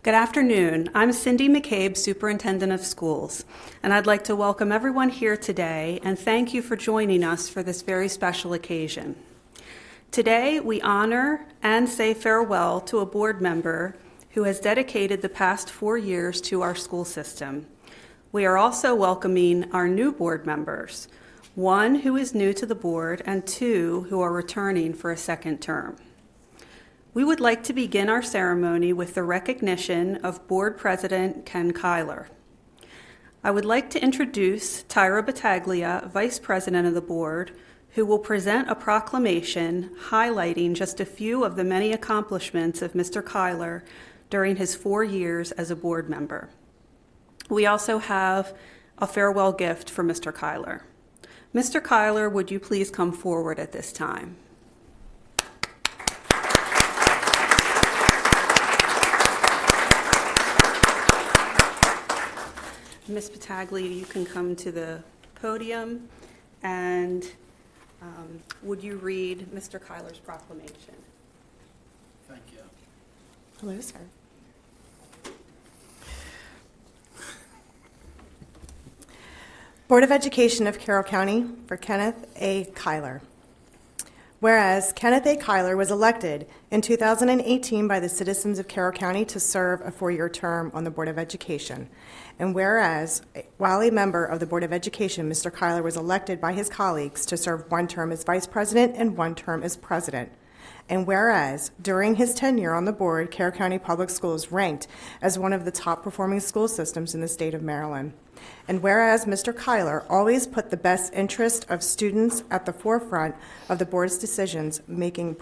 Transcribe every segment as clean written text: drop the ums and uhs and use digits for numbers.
Good afternoon. I'm Cindy McCabe, Superintendent of Schools, and I'd like to welcome everyone here today and thank you for joining us for this very special occasion. Today, we honor and say farewell to a board member who has dedicated the past 4 years to our school system. We are also welcoming our new board members, one who is new to the board and two who are returning for a second term. We would like to begin our ceremony with the recognition of Board President Ken Kyler. I would like to introduce Tyra Battaglia, Vice President of the Board, who will present a proclamation highlighting just a few of the many accomplishments of Mr. Kyler during his 4 years as a board member. We also have a farewell gift for Mr. Kyler. Mr. Kyler, would you please come forward at this time? Ms. Battaglia, you can come to the podium, and would you read Mr. Kyler's proclamation? Thank you. Hello, sir. Board of Education of Carroll County for Kenneth A. Kyler. Whereas Kenneth A. Kyler was elected in 2018 by the citizens of Carroll County to serve a 4-year term on the Board of Education. And whereas, while a member of the Board of Education, Mr. Kyler was elected by his colleagues to serve 1 term as vice president and 1 term as president. And whereas, during his tenure on the board, Carroll County Public Schools ranked as one of the top performing school systems in the state of Maryland. And whereas Mr. Kyler always put the best interest of students at the forefront of the board's decisions-making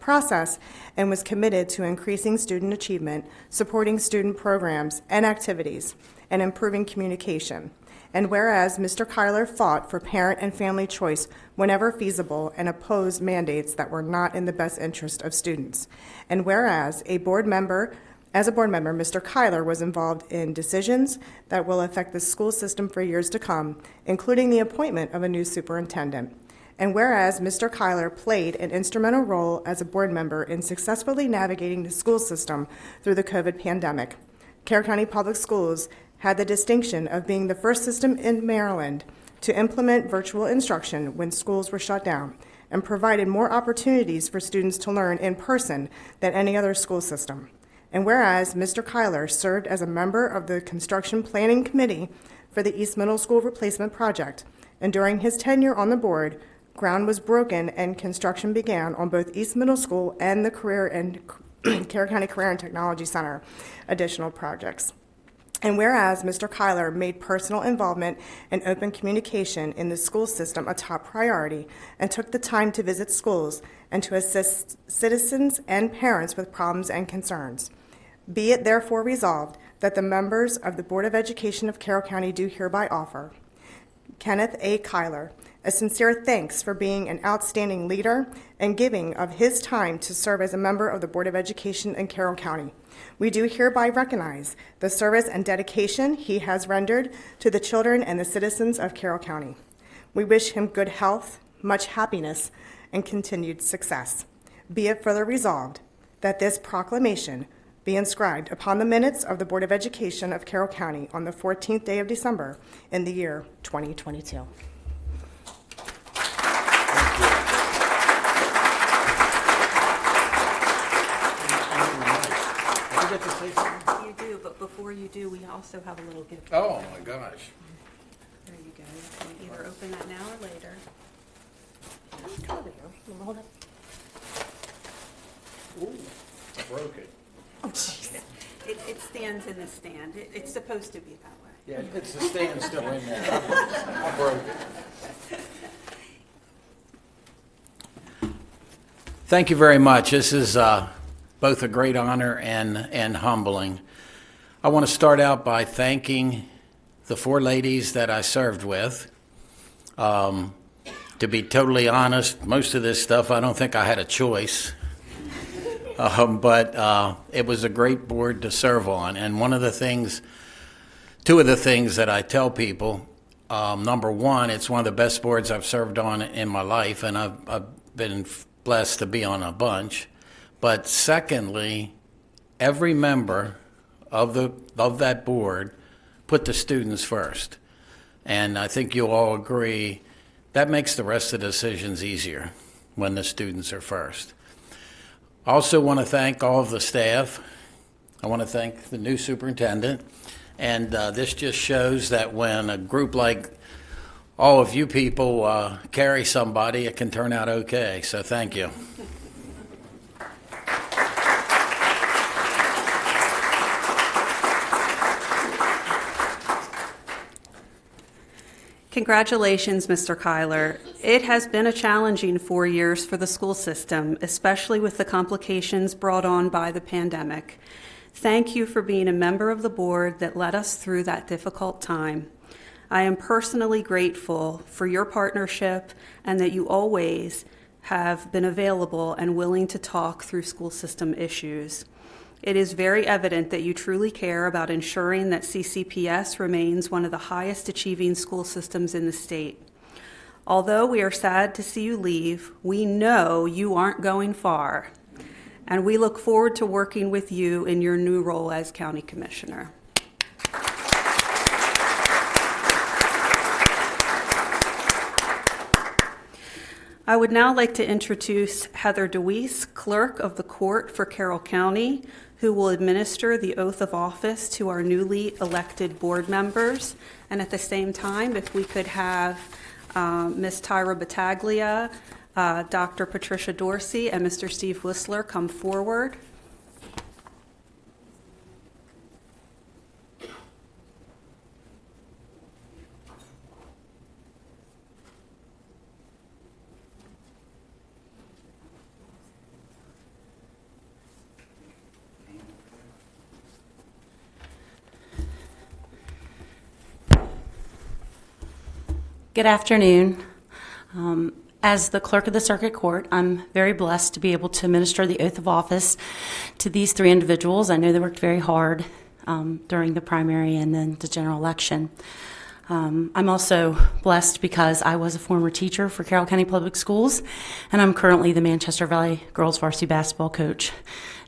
process and was committed to increasing student achievement, supporting student programs and activities, and improving communication. And whereas Mr. Kyler fought for parent and family choice whenever feasible and opposed mandates that were not in the best interest of students. And whereas as a board member, Mr. Kyler was involved in decisions that will affect the school system for years to come, including the appointment of a new superintendent. And whereas Mr. Kyler played an instrumental role as a board member in successfully navigating the school system through the COVID pandemic, Carroll County Public Schools had the distinction of being the first system in Maryland to implement virtual instruction when schools were shut down and provided more opportunities for students to learn in person than any other school system. And whereas Mr. Kyler served as a member of the Construction Planning Committee for the East Middle School Replacement Project, and during his tenure on the board, ground was broken and construction began on both East Middle School and the Carroll County Career and Technology Center additional projects. And whereas Mr. Kyler made personal involvement and open communication in the school system a top priority and took the time to visit schools and to assist citizens and parents with problems and concerns. Be it therefore resolved that the members of the Board of Education of Carroll County do hereby offer Kenneth A. Kyler a sincere thanks for being an outstanding leader and giving of his time to serve as a member of the Board of Education in Carroll County. We do hereby recognize the service and dedication he has rendered to the children and the citizens of Carroll County. We wish him good health, much happiness, and continued success. Be it further resolved that this proclamation be inscribed upon the minutes of the Board of Education of Carroll County on the 14th day of December in the year 2022. You do, but before you do, we also have a little gift. Oh, my gosh. There you go. You can either open that now or later. Hold up. Ooh, I broke it. Oh, jeez. It stands in the stand. It's supposed to be that way. Yeah, it's the stand still in there. I broke it. Thank you very much. This is both a great honor and humbling. I want to start out by thanking the 4 ladies that I served with. To be totally honest, most of this stuff, I don't think I had a choice. But it was a great board to serve on. And 2 of the things that I tell people, number one, it's one of the best boards I've served on in my life, and I've been blessed to be on a bunch. But secondly, every member of that board put the students first. And I think you'll all agree that makes the rest of the decisions easier when the students are first. I also want to thank all of the staff. I want to thank the new superintendent. And this just shows that when a group like all of you people carry somebody, it can turn out okay. So thank you. Congratulations, Mr. Kyler. It has been a challenging 4 years for the school system, especially with the complications brought on by the pandemic. Thank you for being a member of the board that led us through that difficult time. I am personally grateful for your partnership and that you always have been available and willing to talk through school system issues. It is very evident that you truly care about ensuring that CCPS remains one of the highest achieving school systems in the state. Although we are sad to see you leave, we know you aren't going far, and we look forward to working with you in your new role as County Commissioner. I would now like to introduce Heather DeWeese, Clerk of the Court for Carroll County, who will administer the oath of office to our newly elected board members. And at the same time, if we could have Ms. Tyra Battaglia, Dr. Patricia Dorsey, and Mr. Steve Whistler come forward. Good afternoon. As the clerk of the circuit court, I'm very blessed to be able to administer the oath of office to these three individuals. I know they worked very hard during the primary and then the general election. I'm also blessed because I was a former teacher for Carroll County Public Schools, and I'm currently the Manchester Valley girls varsity basketball coach.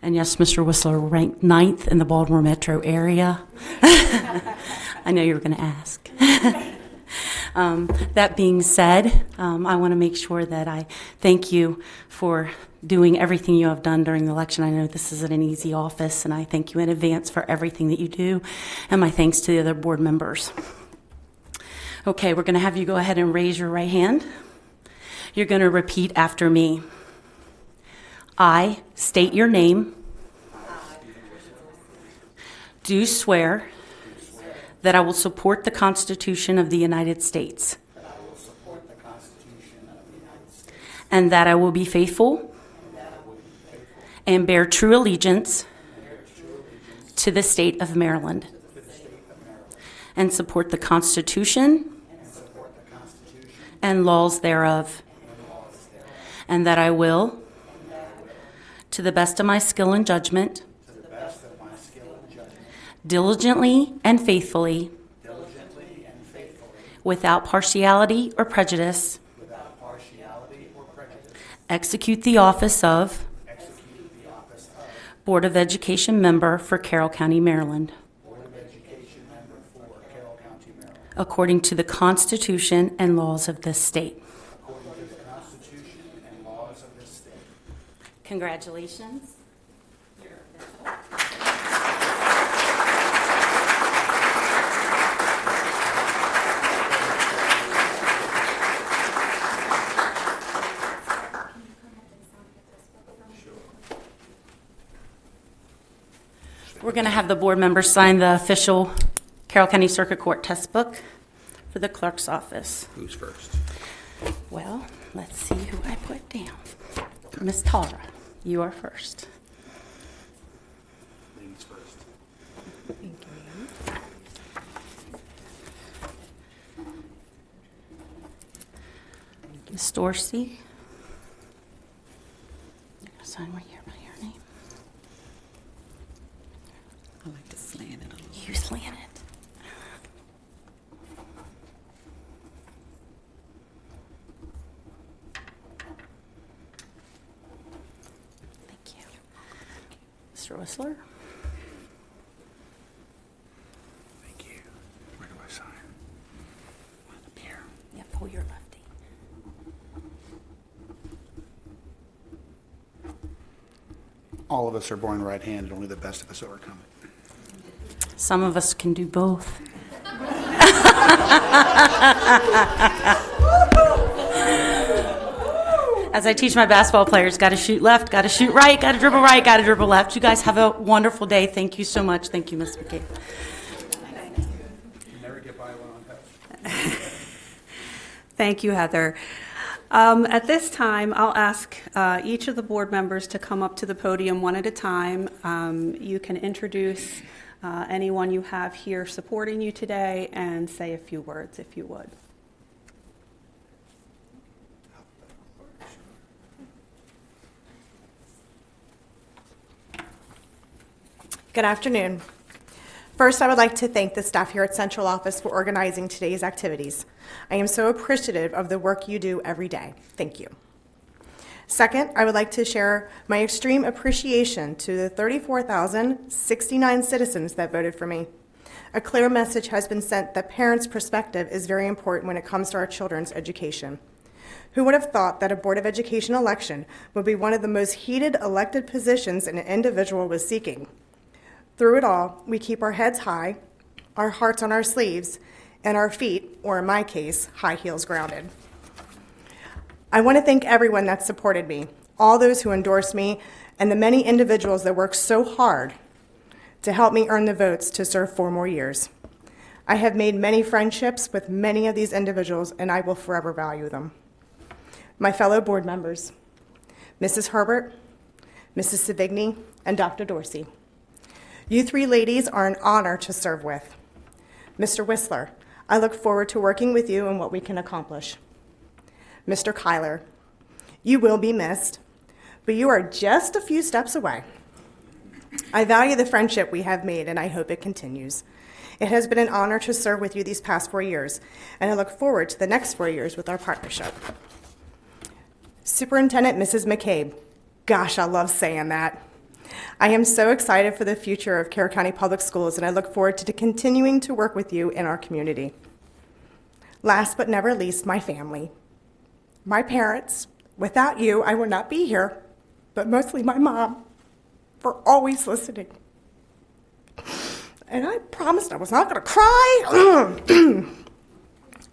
And yes, Mr. Whistler ranked 9th in the Baltimore metro area. I know you were going to ask. That being said, I want to make sure that I thank you for doing everything you have done during the election. I know this isn't an easy office, and I thank you in advance for everything that you do, and my thanks to the other board members. Okay, we're going to have you go ahead and raise your right hand. You're going to repeat after me. I state your name. Do swear that I will support the Constitution of the United States. And that I will be faithful and bear true allegiance to the state of Maryland. And support the Constitution and laws thereof. And that I will, to the best of my skill and judgment, diligently and faithfully, without partiality or prejudice, execute the office of Board of Education member for Carroll County, Maryland, according to the Constitution and laws of this state. Congratulations. We're going to have the board members sign the official Carroll County Circuit Court test book for the clerk's office. Who's first? Well, let's see who I put down. Miss Tara, you are first. Ladies first. Thank you. Miss Dorsey. You're going to sign right here by your name. I like to slant it a little. You slant it. Thank you. Mr. Whistler. all of us are born right-handed, only the best of us overcome it. Some of us can do both. As I teach my basketball players, got to shoot left, got to shoot right, got to dribble right, got to dribble left. You guys have a wonderful day. Thank you so much. Thank you, Ms. McCabe. Never get by one on touch. Thank you, Heather. At this time, I'll ask each of the board members to come up to the podium one at a time. You can introduce anyone you have here supporting you today and say a few words if you would. Good afternoon. First, I would like to thank the staff here at Central Office for organizing today's activities. I am so appreciative of the work you do every day. Thank you. Second, I would like to share my extreme appreciation to the 34,069 citizens that voted for me. A clear message has been sent that parents' perspective is very important when it comes to our children's education. Who would have thought that a Board of Education election would be one of the most heated elected positions an individual was seeking? Through it all, we keep our heads high, our hearts on our sleeves, and our feet, or in my case, high heels grounded. I want to thank everyone that supported me, all those who endorsed me, and the many individuals that worked so hard to help me earn the votes to serve 4 more years. I have made many friendships with many of these individuals, and I will forever value them. My fellow board members, Mrs. Herbert, Mrs. Savigny, and Dr. Dorsey. You 3 ladies are an honor to serve with. Mr. Whistler, I look forward to working with you and what we can accomplish. Mr. Kyler, you will be missed, but you are just a few steps away. I value the friendship we have made, and I hope it continues. It has been an honor to serve with you these past 4 years, and I look forward to the next 4 years with our partnership. Superintendent Mrs. McCabe, gosh, I love saying that. I am so excited for the future of Carroll County Public Schools, and I look forward to continuing to work with you in our community. Last but never least, my family. My parents. Without you, I would not be here, but mostly my mom, for always listening. And I promised I was not going to cry.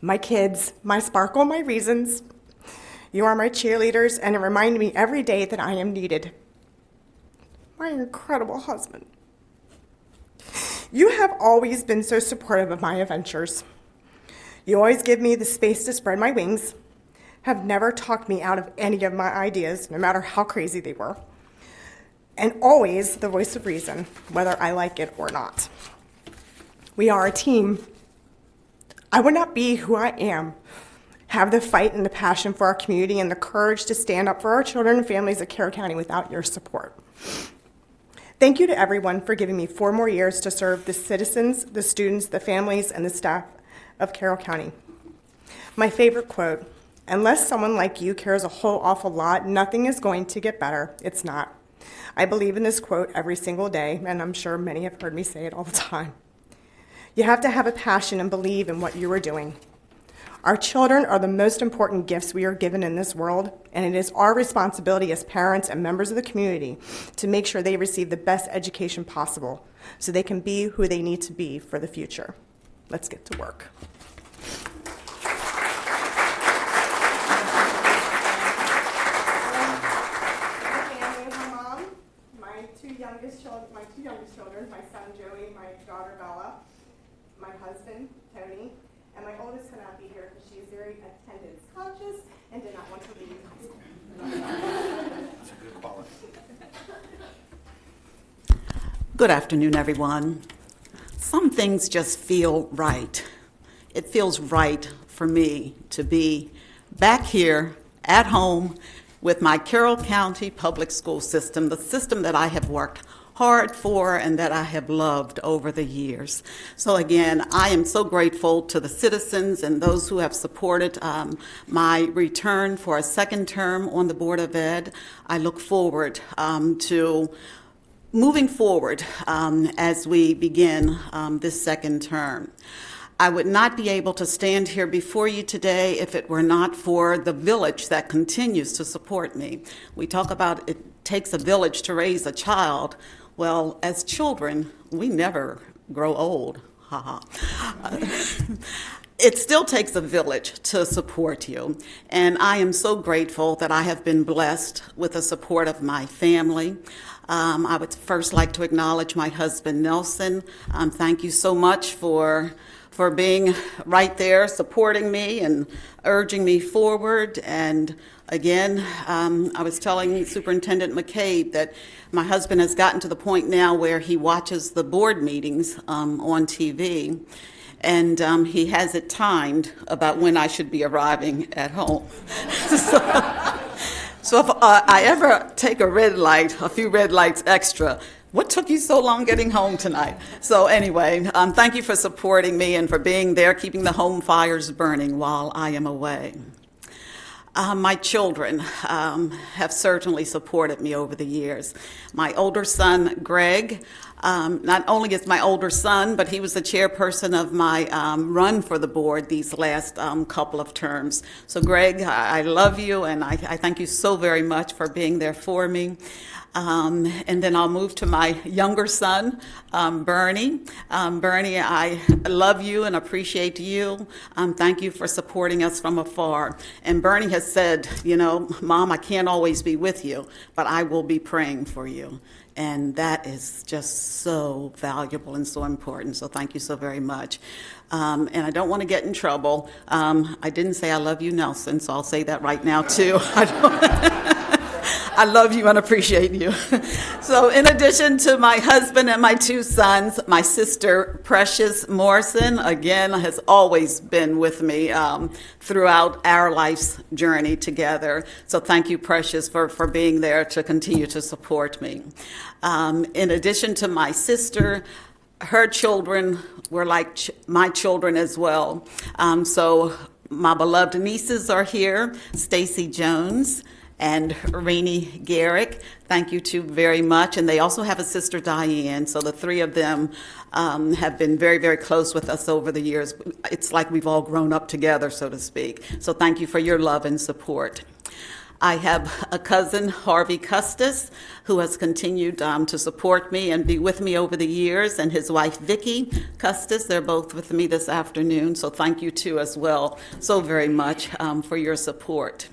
My kids, my sparkle, my reasons. You are my cheerleaders, and it reminds me every day that I am needed. My incredible husband. You have always been so supportive of my adventures. You always give me the space to spread my wings, have never talked me out of any of my ideas, no matter how crazy they were, and always the voice of reason, whether I like it or not. We are a team. I would not be who I am, have the fight and the passion for our community and the courage to stand up for our children and families of Carroll County without your support. Thank you to everyone for giving me 4 more years to serve the citizens, the students, the families, and the staff of Carroll County. My favorite quote, unless someone like you cares a whole awful lot, nothing is going to get better. It's not. I believe in this quote every single day, and I'm sure many have heard me say it all the time. You have to have a passion and believe in what you are doing. Our children are the most important gifts we are given in this world, and it is our responsibility as parents and members of the community to make sure they receive the best education possible so they can be who they need to be for the future. Let's get to work. My mom, my two youngest children, my son Joey, my daughter Bella, my husband Tony, and my oldest cannot be here because she is very attendance conscious and did not want to leave high school. That's a good quality. Good afternoon, everyone. Some things just feel right. It feels right for me to be back here at home with my Carroll County Public School system, the system that I have worked hard for and that I have loved over the years. So again, I am so grateful to the citizens and those who have supported my return for a second term on the Board of Ed. I look forward to moving forward as we begin this second term. I would not be able to stand here before you today if it were not for the village that continues to support me. We talk about it takes a village to raise a child. Well, as children, we never grow old. Ha ha. It still takes a village to support you, and I am so grateful that I have been blessed with the support of my family. I would first like to acknowledge my husband, Nelson. Thank you so much for being right there, supporting me and urging me forward. And again, I was telling Superintendent McCabe that my husband has gotten to the point now where he watches the board meetings on TV. And he has it timed about when I should be arriving at home. So if I ever take a red light, a few red lights extra, what took you so long getting home tonight? So anyway, thank you for supporting me and for being there, keeping the home fires burning while I am away. My children have certainly supported me over the years. My older son, Greg, not only is my older son, but he was the chairperson of my run for the board these last couple of terms. So Greg, I love you, and I thank you so very much for being there for me. And then I'll move to my younger son, Bernie. Bernie, I love you and appreciate you. Thank you for supporting us from afar. And Bernie has said, you know, Mom, I can't always be with you, but I will be praying for you. And that is just so valuable and so important. So thank you so very much. And I don't want to get in trouble. I didn't say I love you, Nelson, so I'll say that right now, too. I love you and appreciate you. So in addition to my husband and my two sons, my sister, Precious Morrison, again, has always been with me throughout our life's journey together. So thank you, Precious, for being there to continue to support me. In addition to my sister, her children were like my children as well. So my beloved nieces are here, Stacy Jones and Renee Garrick. Thank you two very much. And they also have a sister, Diane. So the three of them have been very, very close with us over the years. It's like we've all grown up together, so to speak. So thank you for your love and support. I have a cousin, Harvey Custis, who has continued to support me and be with me over the years, and his wife, Vicki Custis. They're both with me this afternoon, so thank you too as well so very much for your support.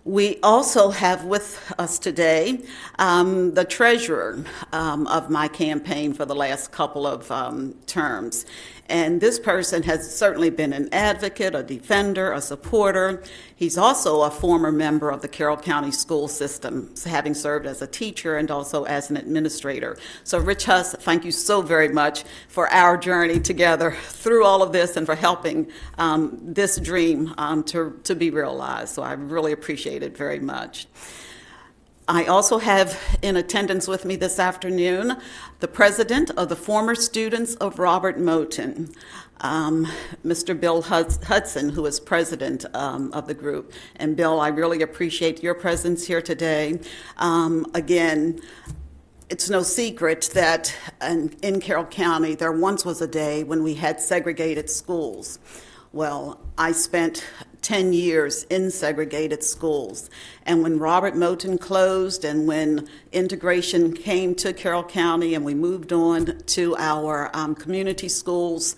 We also have with us today the treasurer of my campaign for the last couple of terms. And this person has certainly been an advocate, a defender, a supporter. He's also a former member of the Carroll County school system, having served as a teacher and also as an administrator. So Rich Huss, thank you so very much for our journey together through all of this and for helping this dream to be realized. So I really appreciate it very much. I also have in attendance with me this afternoon the president of the former students of Robert Moton, Mr. Bill Hudson, who is president of the group. And Bill, I really appreciate your presence here today. Again, it's no secret that in Carroll County, there once was a day when we had segregated schools. Well, I spent 10 years in segregated schools. And when Robert Moton closed and when integration came to Carroll County and we moved on to our community schools,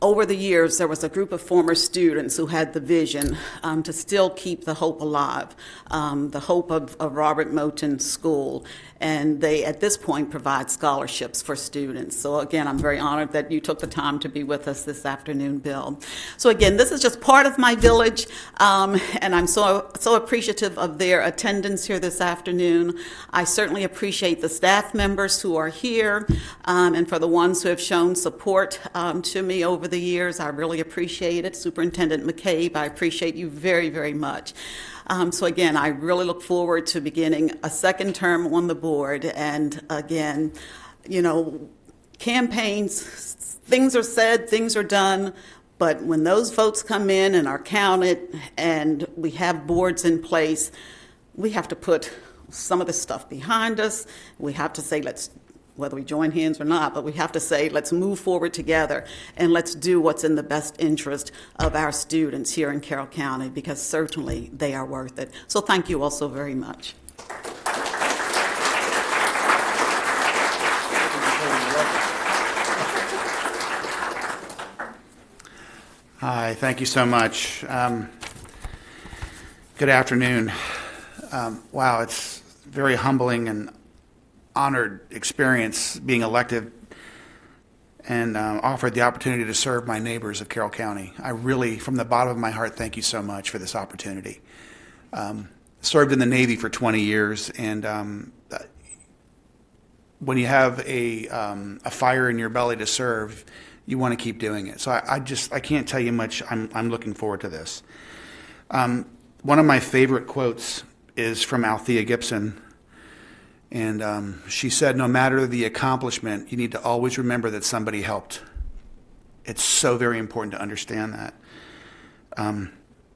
over the years, there was a group of former students who had the vision to still keep the hope alive, the hope of Robert Moton School. And they, at this point, provide scholarships for students. So again, I'm very honored that you took the time to be with us this afternoon, Bill. So again, this is just part of my village, and I'm so appreciative of their attendance here this afternoon. I certainly appreciate the staff members who are here, and for the ones who have shown support to me over the years. I really appreciate it. Superintendent McCabe, I appreciate you very, very much. So again, I really look forward to beginning a second term on the board. And again, you know, campaigns, things are said, things are done, but when those votes come in and are counted and we have boards in place, we have to put some of this stuff behind us. We have to say, whether we join hands or not, but we have to say, let's move forward together and let's do what's in the best interest of our students here in Carroll County, because certainly they are worth it. So thank you all so very much. Hi, thank you so much. Good afternoon. Wow, it's very humbling and honored experience being elected and offered the opportunity to serve my neighbors of Carroll County. I really, from the bottom of my heart, thank you so much for this opportunity. Served in the Navy for 20 years, and when you have a fire in your belly to serve, you want to keep doing it. So I can't tell you much. I'm looking forward to this. One of my favorite quotes is from Althea Gibson, and she said, "No matter the accomplishment, you need to always remember that somebody helped." It's so very important to understand that.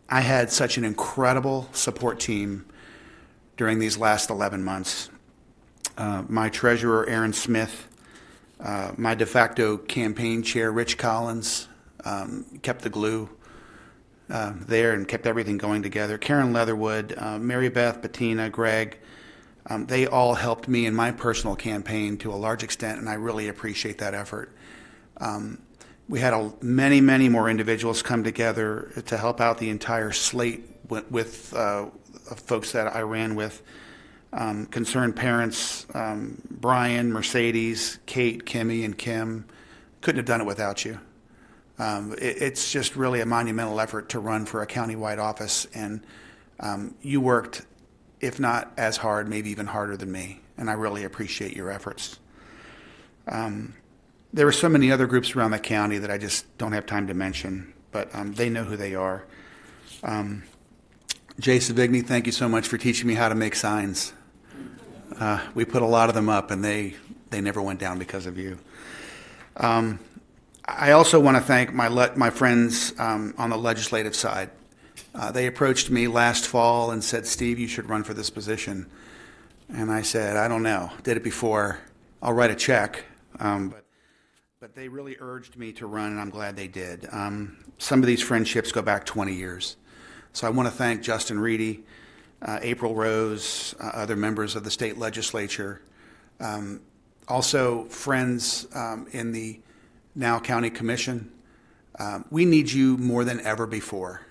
I had such an incredible support team during these last 11 months. My treasurer, Aaron Smith, my de facto campaign chair, Rich Collins, kept the glue there and kept everything going together. Karen Leatherwood, Mary Beth, Bettina, Greg, they all helped me in my personal campaign to a large extent, and I really appreciate that effort. We had many, many more individuals come together to help out the entire slate with folks that I ran with. Concerned parents, Brian, Mercedes, Kate, Kimmy, and Kim. Couldn't have done it without you. It's just really a monumental effort to run for a countywide office, and you worked, if not as hard, maybe even harder than me, and I really appreciate your efforts. There were so many other groups around the county that I just don't have time to mention, but they know who they are. Jay Savigny, thank you so much for teaching me how to make signs. We put a lot of them up, and they never went down because of you. I also want to thank my friends on the legislative side. They approached me last fall and said, "Steve, you should run for this position." And I said, "I don't know. Did it before. I'll write a check." But they really urged me to run, and I'm glad they did. Some of these friendships go back 20 years. So I want to thank Justin Reedy, April Rose, other members of the state legislature, also friends in the now county commission. We need you more than ever before.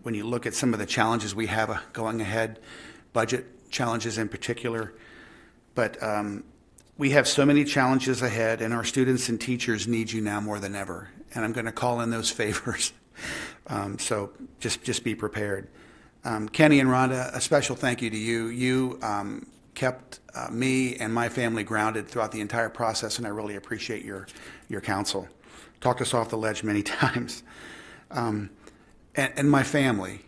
When you look at some of the challenges we have going ahead, budget challenges in particular, but we have so many challenges ahead, and our students and teachers need you now more than ever. And I'm going to call in those favors. So just be prepared. Kenny and Rhonda, a special thank you to you. You kept me and my family grounded throughout the entire process, and I really appreciate your counsel. Talked us off the ledge many times. And my family.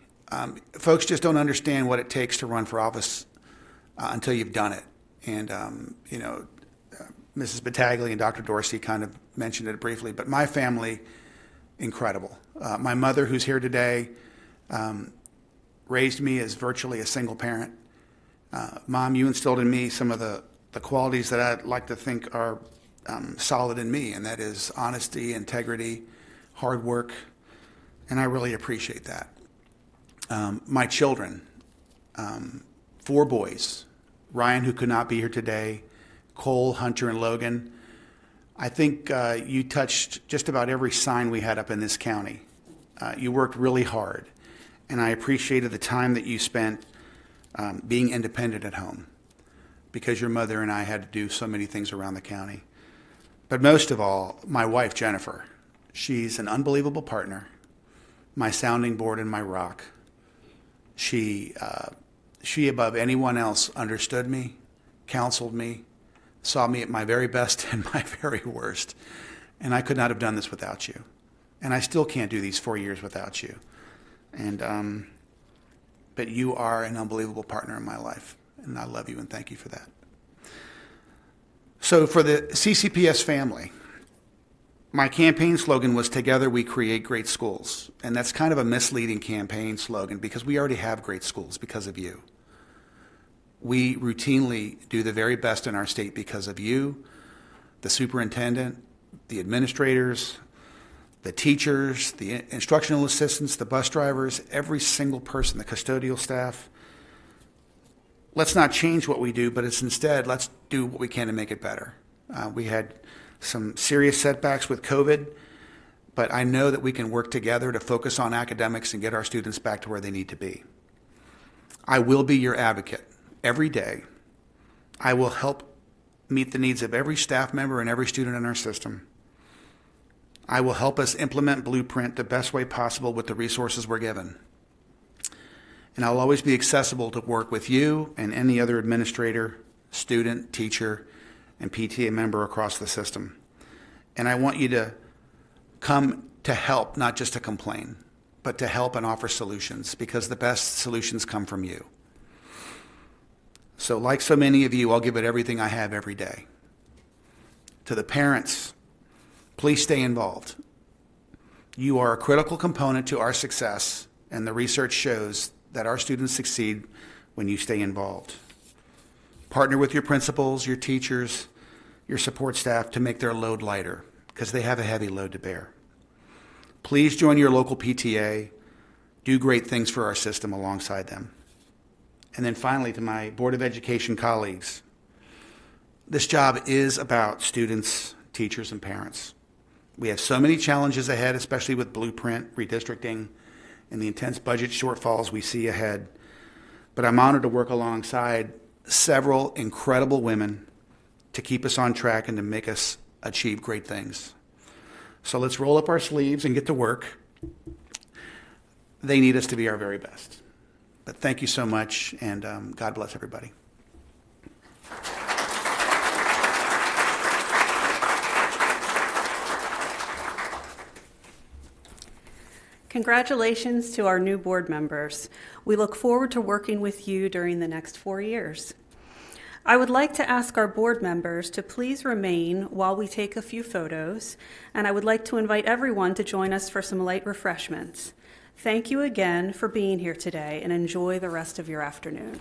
Folks just don't understand what it takes to run for office until you've done it. And, Mrs. Battaglia and Dr. Dorsey kind of mentioned it briefly, but my family, incredible. My mother, who's here today, raised me as virtually a single parent. Mom, you instilled in me some of the qualities that I'd like to think are solid in me, and that is honesty, integrity, hard work, and I really appreciate that. My children, 4 boys, Ryan, who could not be here today, Cole, Hunter, and Logan. I think you touched just about every sign we had up in this county. You worked really hard, and I appreciated the time that you spent being independent at home, because your mother and I had to do so many things around the county. But most of all, my wife, Jennifer. She's an unbelievable partner, my sounding board and my rock. She above anyone else understood me, counseled me, saw me at my very best and my very worst. And I could not have done this without you. And I still can't do these 4 years without you. And but you are an unbelievable partner in my life, and I love you and thank you for that. So for the CCPS family, my campaign slogan was "Together we create great schools." And that's kind of a misleading campaign slogan, because we already have great schools because of you. We routinely do the very best in our state because of you, the superintendent, the administrators, the teachers, the instructional assistants, the bus drivers, every single person, the custodial staff. Let's not change what we do, but it's instead, let's do what we can to make it better. We had some serious setbacks with COVID, but I know that we can work together to focus on academics and get our students back to where they need to be. I will be your advocate every day. I will help meet the needs of every staff member and every student in our system. I will help us implement Blueprint the best way possible with the resources we're given. And I'll always be accessible to work with you and any other administrator, student, teacher, and PTA member across the system. And I want you to come to help, not just to complain, but to help and offer solutions, because the best solutions come from you. So like so many of you, I'll give it everything I have every day. To the parents, please stay involved. You are a critical component to our success, and the research shows that our students succeed when you stay involved. Partner with your principals, your teachers, your support staff to make their load lighter, because they have a heavy load to bear. Please join your local PTA. Do great things for our system alongside them. And then finally, to my Board of Education colleagues, this job is about students, teachers, and parents. We have so many challenges ahead, especially with Blueprint, redistricting, and the intense budget shortfalls we see ahead. But I'm honored to work alongside several incredible women to keep us on track and to make us achieve great things. So let's roll up our sleeves and get to work. They need us to be our very best. But thank you so much, and God bless everybody. Congratulations to our new board members. We look forward to working with you during the next 4 years. I would like to ask our board members to please remain while we take a few photos, and I would like to invite everyone to join us for some light refreshments. Thank you again for being here today, and enjoy the rest of your afternoon.